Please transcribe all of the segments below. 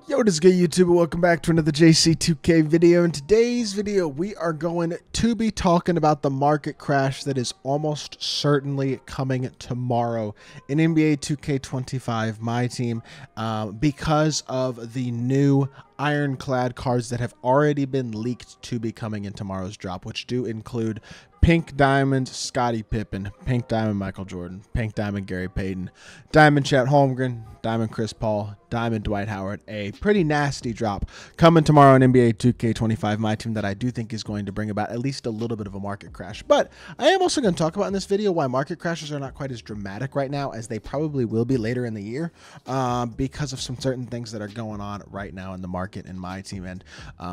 Yo, what is good, YouTube? Welcome back to another JC2K video. In today's video, we are going to be talking about the market crash that is almost certainly coming tomorrow in NBA 2K25 MyTEAM because of the new ironclad cards that have already been leaked to be coming in tomorrow's drop, which do include Pink Diamond Scottie Pippen, Pink Diamond Michael Jordan, Pink Diamond Gary Payton, Diamond Chet Holmgren, Diamond Chris Paul, Diamond Dwight Howard. A pretty nasty drop coming tomorrow in NBA 2K25 MyTEAM that I do think is going to bring about at least a little bit of a market crash. But I am also going to talk about in this video why market crashes are not quite as dramatic right now as they probably will be later in the year because of some certain things that are going on right now in the market in MyTEAM and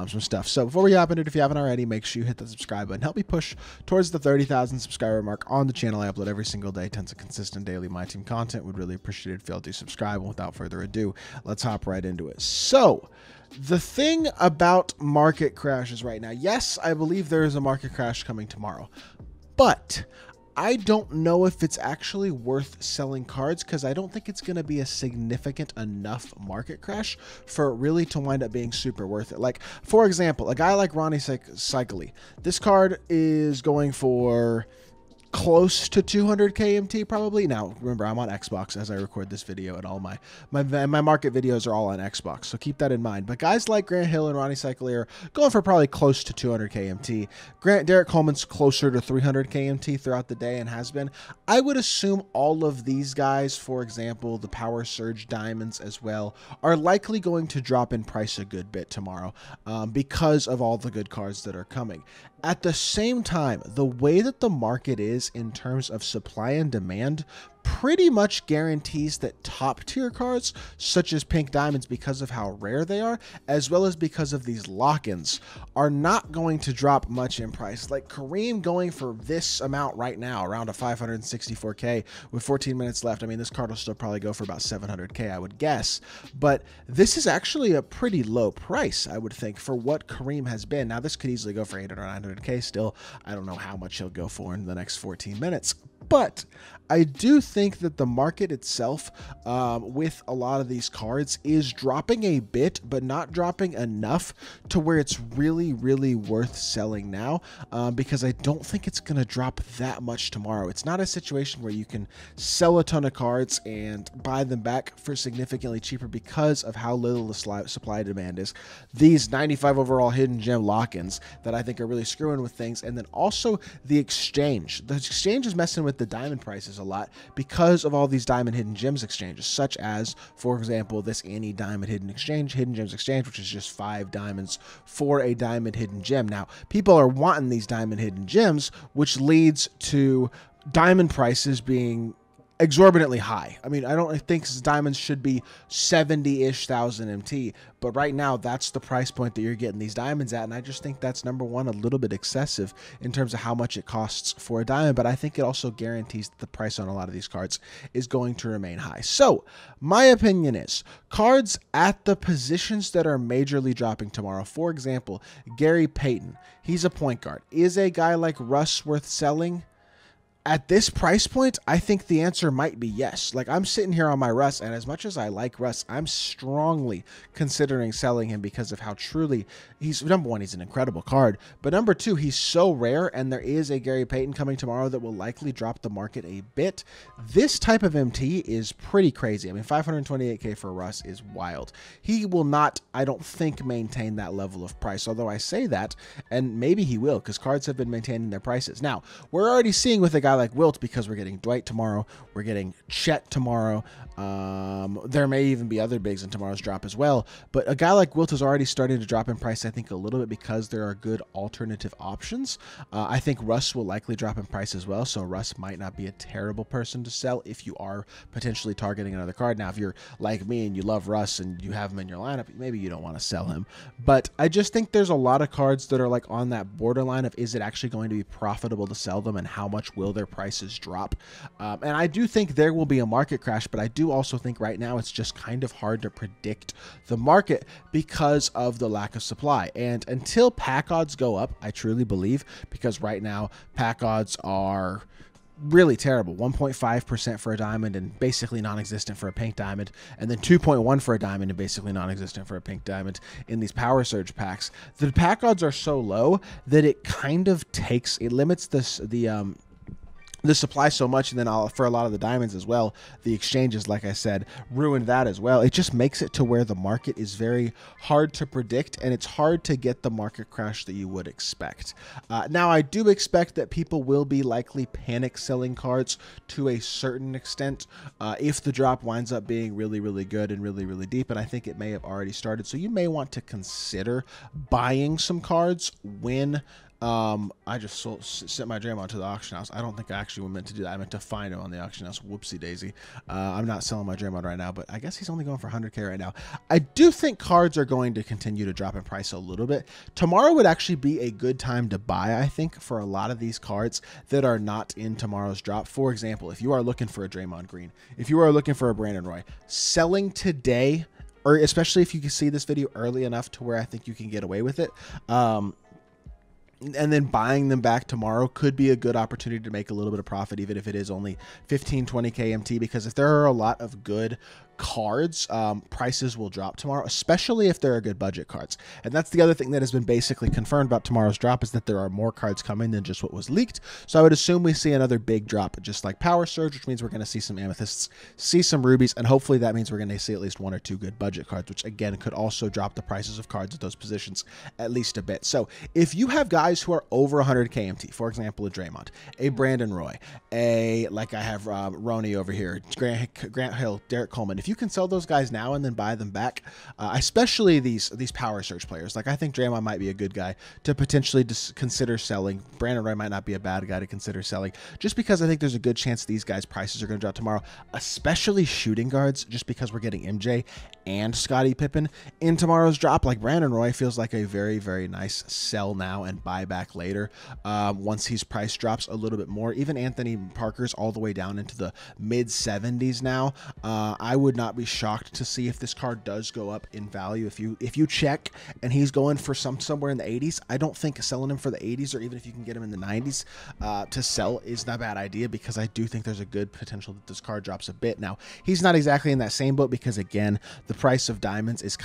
some stuff. So before we hop into it, if you haven't already, make sure you hit the subscribe button. Help me push towards the 30,000 subscriber mark on the channel. I upload every single day, tons of consistent daily MyTEAM content. Would really appreciate it if y'all do subscribe. And without further ado, let's hop right into it. So the thing about market crashes right now, yes, I believe there is a market crash coming tomorrow, but I don't know if it's actually worth selling cards because I don't think it's going to be a significant enough market crash for it really to wind up being super worth it. Like, for example, a guy like Ronnie Cycli, this card is going for close to 200 KMT probably. Now, remember, I'm on Xbox as I record this video, and all my market videos are all on Xbox, so keep that in mind. But guys like Grant Hill and Ronnie Cycli are going for probably close to 200 KMT. Derek Coleman's closer to 300 KMT throughout the day and has been. I would assume all of these guys, for example, the Power Surge Diamonds as well, are likely going to drop in price a good bit tomorrow because of all the good cards that are coming. At the same time, the way that the market is in terms of supply and demand pretty much guarantees that top tier cards such as Pink Diamonds, because of how rare they are, as well as because of these lock-ins, are not going to drop much in price. Like Kareem going for this amount right now, around a 564K with 14 minutes left. I mean, this card will still probably go for about 700K, I would guess. But this is actually a pretty low price, I would think, for what Kareem has been. Now, this could easily go for 800 or 900K still. I don't know how much he'll go for in the next 14 minutes. But I do think that the market itself with a lot of these cards is dropping a bit, but not dropping enough to where it's really, really worth selling now because I don't think it's going to drop that much tomorrow. It's not a situation where you can sell a ton of cards and buy them back for significantly cheaper because of how little the supply demand is. These 95 overall hidden gem lock-ins that I think are really screwing with things, and then also the exchange. The exchange is messing with the diamond prices a lot because of all these diamond hidden gems exchanges, such as, for example, this any diamond hidden gems exchange, which is just 5 diamonds for a diamond hidden gem. Now, people are wanting these diamond hidden gems, which leads to diamond prices being exorbitantly high. I mean, I don't think diamonds should be 70-ish thousand MT, but right now that's the price point that you're getting these diamonds at, and I just think that's, number one, a little bit excessive in terms of how much it costs for a diamond, but I think it also guarantees that the price on a lot of these cards is going to remain high. So my opinion is cards at the positions that are majorly dropping tomorrow, for example, Gary Payton, he's a point guard. Is a guy like Russ worth selling? At this price point, I think the answer might be yes. Like, I'm sitting here on my Russ, and as much as I like Russ, I'm strongly considering selling him because of how truly he's, number one, he's an incredible card, but number two, he's so rare, and there is a Gary Payton coming tomorrow that will likely drop the market a bit. This type of MT is pretty crazy. I mean, 528K for Russ is wild. He will not, I don't think, maintain that level of price, although I say that, and maybe he will, because cards have been maintaining their prices. Now, we're already seeing with a guy like Wilt, because we're getting Dwight tomorrow, we're getting Chet tomorrow, there may even be other bigs in tomorrow's drop as well, but a guy like Wilt is already starting to drop in price, I think, a little bit because there are good alternative options. I think Russ will likely drop in price as well, so Russ might not be a terrible person to sell if you are potentially targeting another card. Now, if you're like me and you love Russ and you have him in your lineup, maybe you don't want to sell him, but I just think there's a lot of cards that are like on that borderline of, is it actually going to be profitable to sell them, and how much will their prices drop? And I do think there will be a market crash, but I do also think right now it's just kind of hard to predict the market because of the lack of supply. And until pack odds go up, I truly believe, because right now pack odds are really terrible. 1.5% for a diamond and basically non-existent for a pink diamond, and then 2.1 for a diamond and basically non-existent for a pink diamond in these power surge packs. The pack odds are so low that it kind of limits the supply so much, and then for a lot of the diamonds as well, the exchanges, like I said, ruined that as well. It just makes it to where the market is very hard to predict, and it's hard to get the market crash that you would expect. Now, I do expect that people will be likely panic selling cards to a certain extent if the drop winds up being really, really good and really, really deep, and I think it may have already started. So you may want to consider buying some cards when I just sent my Draymond to the auction house. I don't think I actually meant to do that. I meant to find him on the auction house. Whoopsie daisy. I'm not selling my Draymond right now, but I guess he's only going for 100K right now. I do think cards are going to continue to drop in price a little bit. Tomorrow would actually be a good time to buy, I think, for a lot of these cards that are not in tomorrow's drop. For example, if you are looking for a Draymond Green, if you are looking for a Brandon Roy, selling today, or especially if you can see this video early enough to where I think you can get away with it, and then buying them back tomorrow could be a good opportunity to make a little bit of profit, even if it is only 15, 20K MT, because if there are a lot of good cards, prices will drop tomorrow, especially if there are good budget cards. And that's the other thing that has been basically confirmed about tomorrow's drop, is that there are more cards coming than just what was leaked. So I would assume we see another big drop, just like Power Surge, which means we're going to see some amethysts, see some rubies, and hopefully that means we're going to see at least 1 or 2 good budget cards, which again could also drop the prices of cards at those positions at least a bit. So if you have guys who are over 100K MT, for example, a Draymond, a Brandon Roy, like I have Rony over here, Grant Hill, Derek Coleman, if you can sell those guys now and then buy them back, especially these power surge players, like I think Draymond might be a good guy to potentially consider selling. Brandon Roy might not be a bad guy to consider selling, just because I think there's a good chance these guys' prices are going to drop tomorrow, especially shooting guards, just because we're getting MJ and Scottie Pippen in tomorrow's drop. Like Brandon Roy feels like a very, very nice sell now and buy back later once his price drops a little bit more. Even Anthony Parker's all the way down into the mid 70s now. I would not be shocked to see if this card does go up in value. If you check and he's going for somewhere in the 80s, I don't think selling him for the 80s, or even if you can get him in the 90s to sell, is not a bad idea, because I do think there's a good potential that this card drops a bit. Now, he's not exactly in that same boat, because again, the price of diamonds is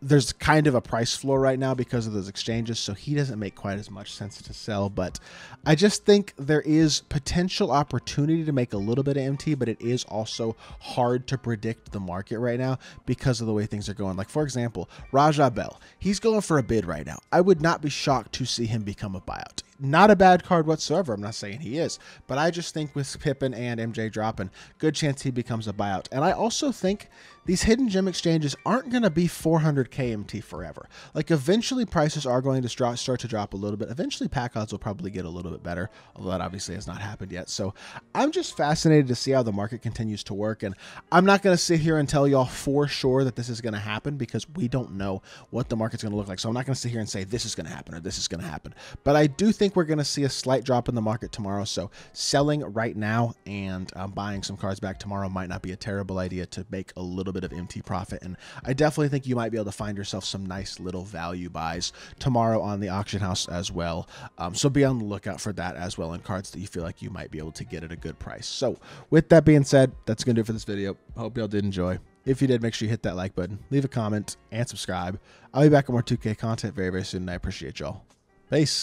there's kind of a price floor right now because of those exchanges, so he doesn't make quite as much sense to sell. But I just think there is potential opportunity to make a little bit of MT, but it is also hard to predict the market right now because of the way things are going. Like, for example, Raja Bell, he's going for a bid right now. I would not be shocked to see him become a buyout. Not a bad card whatsoever. I'm not saying he is, but I just think with Pippen and MJ dropping, good chance he becomes a buyout. And I also think these hidden gem exchanges aren't going to be 400K MT forever. Like, eventually prices are going to start to drop a little bit. Eventually pack odds will probably get a little bit better, although that obviously has not happened yet. So I'm just fascinated to see how the market continues to work. And I'm not going to sit here and tell y'all for sure that this is going to happen, because we don't know what the market's going to look like. So I'm not going to sit here and say this is going to happen or this is going to happen. But I do think we're going to see a slight drop in the market tomorrow. So selling right now and buying some cards back tomorrow might not be a terrible idea to make a little bit of MT profit. And I definitely think you might be able to find yourself some nice little value buys tomorrow on the auction house as well. So be on the lookout for that as well, in cards that you feel like you might be able to get at a good price. So with that being said, that's going to do it for this video. Hope y'all did enjoy. If you did, make sure you hit that like button, leave a comment, and subscribe. I'll be back with more 2K content very, very soon, and I appreciate y'all. Peace.